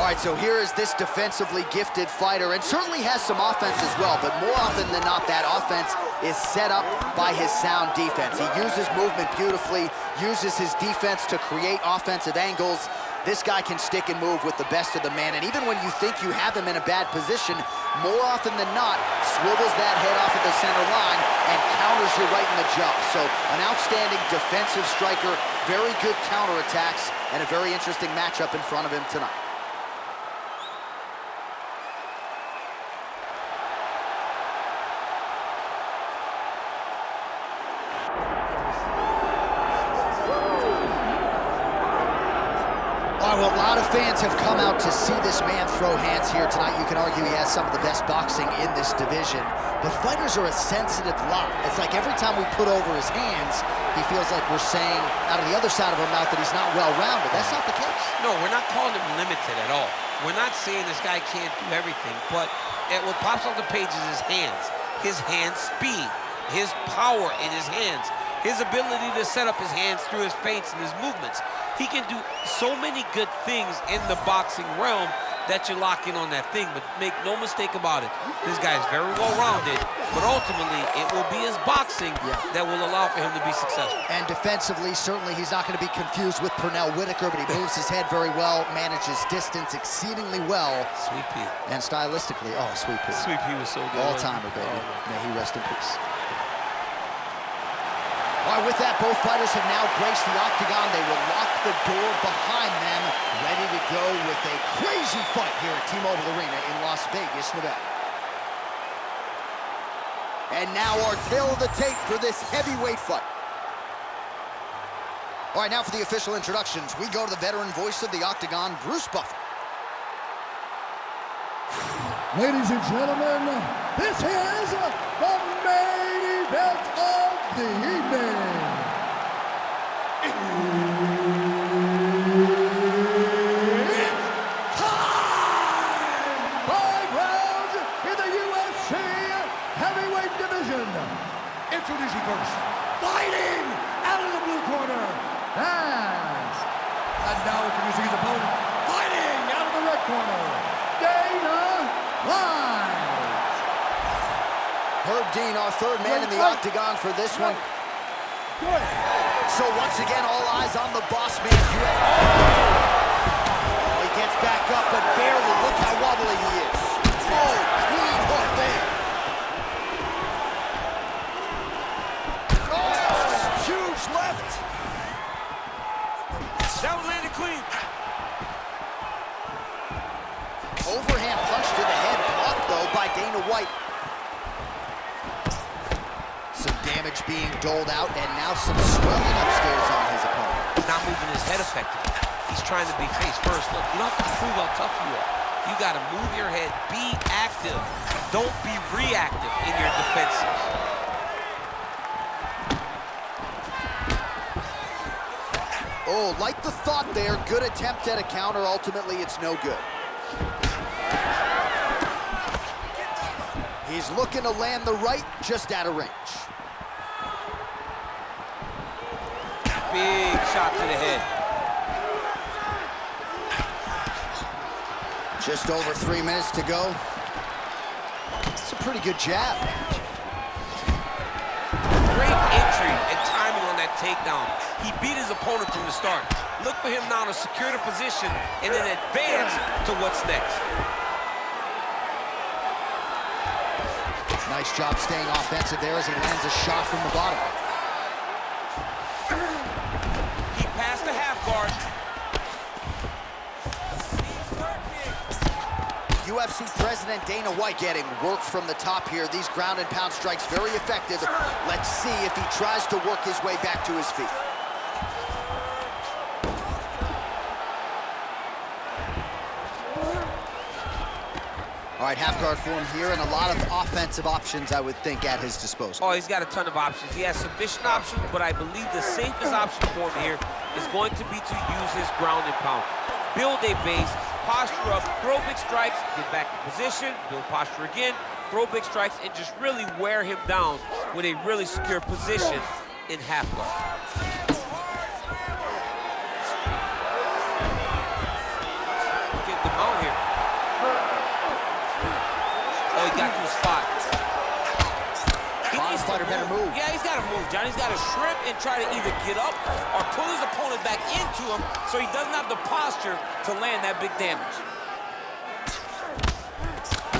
right, so here is this defensively gifted fighter, and certainly has some offense as well, but more often than not, that offense is set up by his sound defense. He uses movement beautifully, uses his defense to create offensive angles. This guy can stick and move with the best of the man, and even when you think you have him in a bad position, more often than not, swivels that head off at the center line and counters you right in the jaw. So an outstanding defensive striker, very good counterattacks, and a very interesting matchup in front of him tonight. Well, a lot of fans have come out to see this man throw hands here tonight. You can argue he has some of the best boxing in this division, but fighters are a sensitive lot. It's like every time we put over his hands, he feels like we're saying out of the other side of our mouth that he's not well-rounded. That's not the case. No, we're not calling him limited at all. We're not saying this guy can't do everything, but what pops off the page is his hand speed, his power in his hands, his ability to set up his hands through his feints and his movements. He can do so many good things in the boxing realm that you lock in on that thing, but make no mistake about it. This guy is very well-rounded, but ultimately it will be his boxing that will allow for him to be successful. And defensively, certainly he's not going to be confused with Pernell Whitaker, but he moves his head very well, manages distance exceedingly well. Sweet Pea. And stylistically, oh, Sweet Pea. Sweet Pea was so good. All-timer, baby. May he rest in peace. All right, with that, both fighters have now graced the octagon. They will lock the door behind them, ready to go with a crazy fight here at T-Mobile Arena in Las Vegas, Nevada. And now our tail of the tape for this heavyweight fight. All right, now for the official introductions, we go to the veteran voice of the octagon, Bruce Buffer. Ladies and gentlemen, this is the main event of the evening. It's time! 5 rounds in the UFC heavyweight division. Introducing first, fighting out of the blue corner, Naz. And now introducing his opponent, fighting out of the red corner, Dana White. Herb Dean, our third man in the octagon for this one. So once again, all eyes on the boss man. Oh, he gets back up, but barely. Look how wobbly he is. Oh, clean hook there. Oh, huge left. That one landed clean. Overhand punch to the head, blocked though by Dana White. Some damage being doled out, and now some swelling upstairs on his opponent. He's not moving his head effectively. He's trying to be face first. Look, you don't have to prove how tough you are. You got to move your head, be active. Don't be reactive in your defenses. Oh, like the thought there, good attempt at a counter. Ultimately, it's no good. He's looking to land the right, just out of range. Big shot to the head. Just over 3 minutes to go. It's a pretty good jab. Great entry and timing on that takedown. He beat his opponent from the start. Look for him now to secure the position and then advance to what's next. Nice job staying offensive there as he lands a shot from the bottom. He passed the half guard. UFC President Dana White getting work from the top here. These ground and pound strikes very effective. Let's see if he tries to work his way back to his feet. All right, half guard form here, and a lot of offensive options, I would think, at his disposal. Oh, he's got a ton of options. He has submission options, but I believe the safest option for him here is going to be to use his ground and pound. Build a base, posture up, throw big strikes, get back to position, build posture again, throw big strikes, and just really wear him down with a really secure position in half guard. Get the mount here. fighter better move. Yeah, he's got to move, John. He's got to shrimp and try to either get up or pull his opponent back into him so he doesn't have the posture to land that big damage.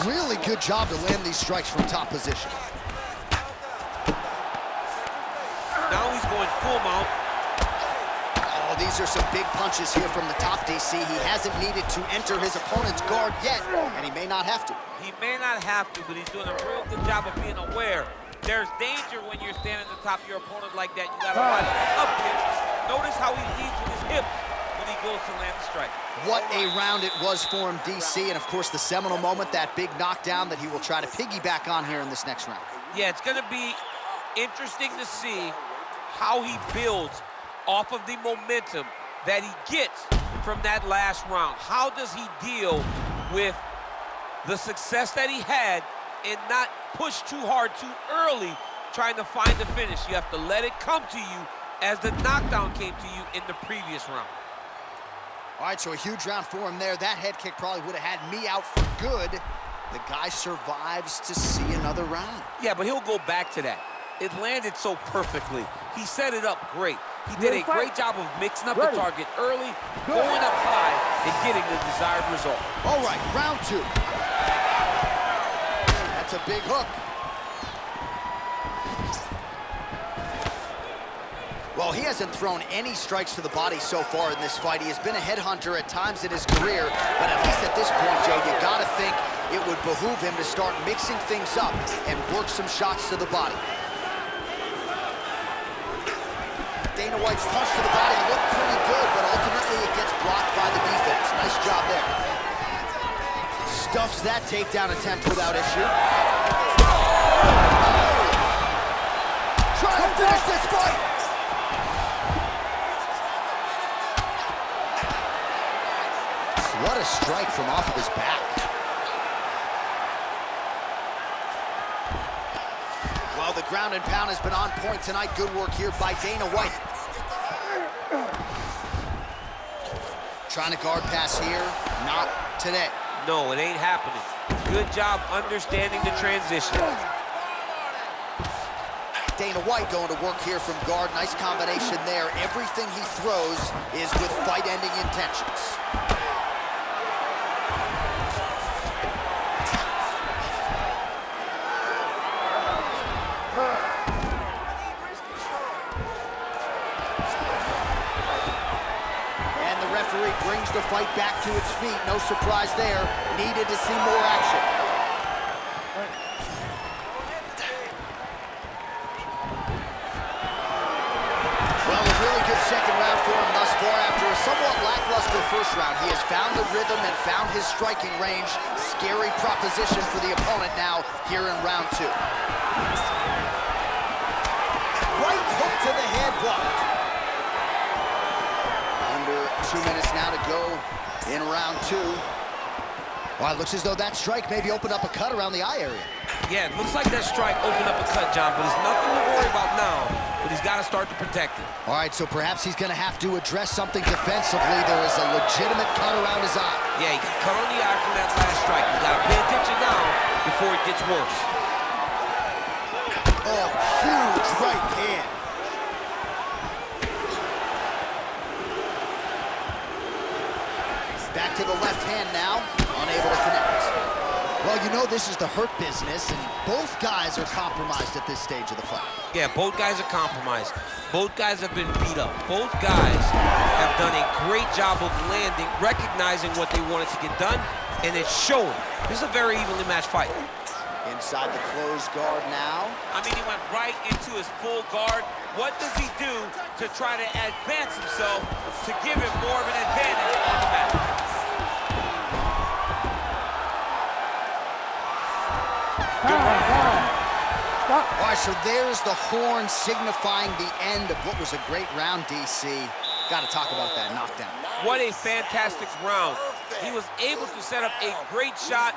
Really good job to land these strikes from top position. Now he's going full mount. Oh, these are some big punches here from the top, DC. He hasn't needed to enter his opponent's guard yet, and he may not have to. He may not have to, but he's doing a real good job of being aware. There's danger when you're standing at the top of your opponent like that. You got to line up here. Notice how he leads with his hips when he goes to land the strike. What a round it was for him, DC, and of course the seminal moment, that big knockdown that he will try to piggyback on here in this next round. Yeah, it's going to be interesting to see how he builds off of the momentum that he gets from that last round. How does he deal with the success that he had and not push too hard too early trying to find the finish? You have to let it come to you as the knockdown came to you in the previous round. All right, so a huge round for him there. That head kick probably would have had me out for good. The guy survives to see another round. Yeah, but he'll go back to that. It landed so perfectly. He set it up great. He did a great job of mixing up the target early, going up high, and getting the desired result. All right, round two. That's a big hook. Well, he hasn't thrown any strikes to the body so far in this fight. He has been a headhunter at times in his career, but at least at this point, Jay, you gotta think it would behoove him to start mixing things up and work some shots to the body. Dana White's punch to the body looked pretty good, but ultimately it gets blocked by the defense. Nice job there. Stuffs that takedown attempt without issue. Trying to finish this fight. What a strike from off of his back. Well, the ground and pound has been on point tonight. Good work here by Dana White. Trying to guard pass here, not today. No, it ain't happening. Good job understanding the transition. Dana White going to work here from guard. Nice combination there. Everything he throws is with fight-ending intentions. Brings the fight back to its feet. No surprise there. Needed to see more action. Well, a really good second round for him thus far. After a somewhat lackluster first round, he has found the rhythm and found his striking range. Scary proposition for the opponent now here in round two. Right hook to the head, blocked. 2 minutes now to go in round two. Well, it looks as though that strike maybe opened up a cut around the eye area. Yeah, it looks like that strike opened up a cut, John, but there's nothing to worry about now, but he's got to start to protect it. All right, so perhaps he's going to have to address something defensively. There is a legitimate cut around his eye. Yeah, he got cut on the eye from that last strike. You got to pay attention now before it gets worse. Oh, huge right hand. Back to the left hand now, unable to connect. Well, you know this is the hurt business, and both guys are compromised at this stage of the fight. Yeah, both guys are compromised. Both guys have been beat up. Both guys have done a great job of landing, recognizing what they wanted to get done, and it's showing. This is a very evenly matched fight. Inside the closed guard now. I mean, he went right into his full guard. What does he do to try to advance himself to give him more of an advantage on the mat? All right, so there's the horn signifying the end of what was a great round, DC. Got to talk about that knockdown. What a fantastic round. He was able to set up a great shot,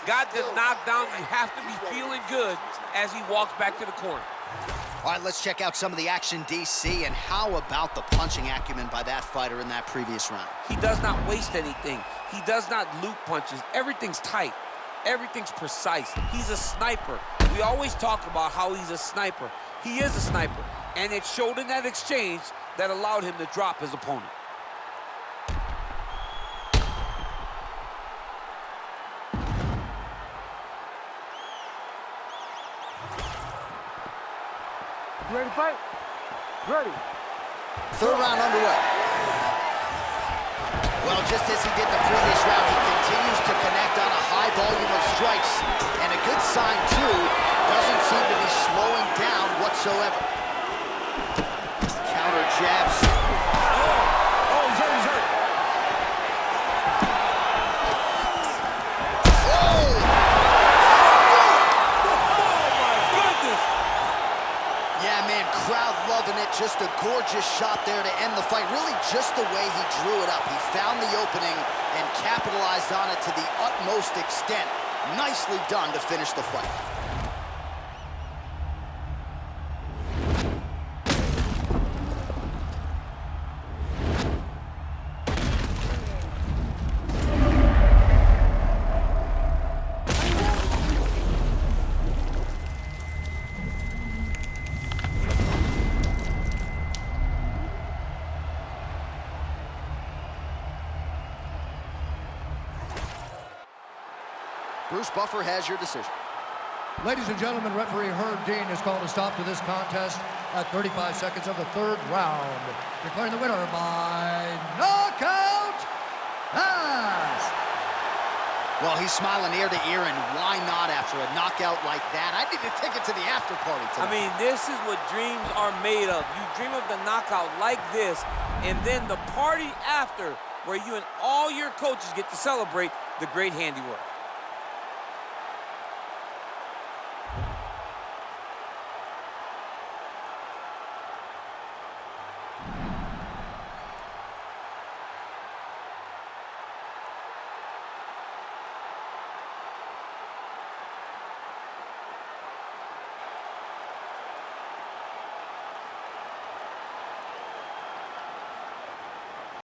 got the knockdown. You have to be feeling good as he walks back to the corner. All right, let's check out some of the action, DC, and how about the punching acumen by that fighter in that previous round? He does not waste anything. He does not loop punches. Everything's tight. Everything's precise. He's a sniper. We we always talk about how he's a sniper. He is a sniper, and it showed in that exchange that allowed him to drop his opponent. You ready to fight? Ready. Third round underway. Well, just as he did in the previous round, he continues to connect on a high volume of strikes. And a good sign, too, doesn't seem to be slowing down whatsoever. Counter jabs. Oh, he's hurt, he's hurt. Oh, Man, crowd loving it. Just a gorgeous shot there to end the fight. Really just the way he drew it up. He found the opening and capitalized on it to the utmost extent. Nicely done to finish the fight. Bruce Buffer has your decision. Ladies and gentlemen, referee Hearn has called a stop to this contest at 35 seconds of the third round, declaring the winner by knockout. Well, he's smiling ear to ear, and why not after a knockout like that? I need a ticket to the after party tonight. I mean, this is what dreams are made of. You dream of the knockout like this, and then the party after, where you and all your coaches get to celebrate the great handiwork.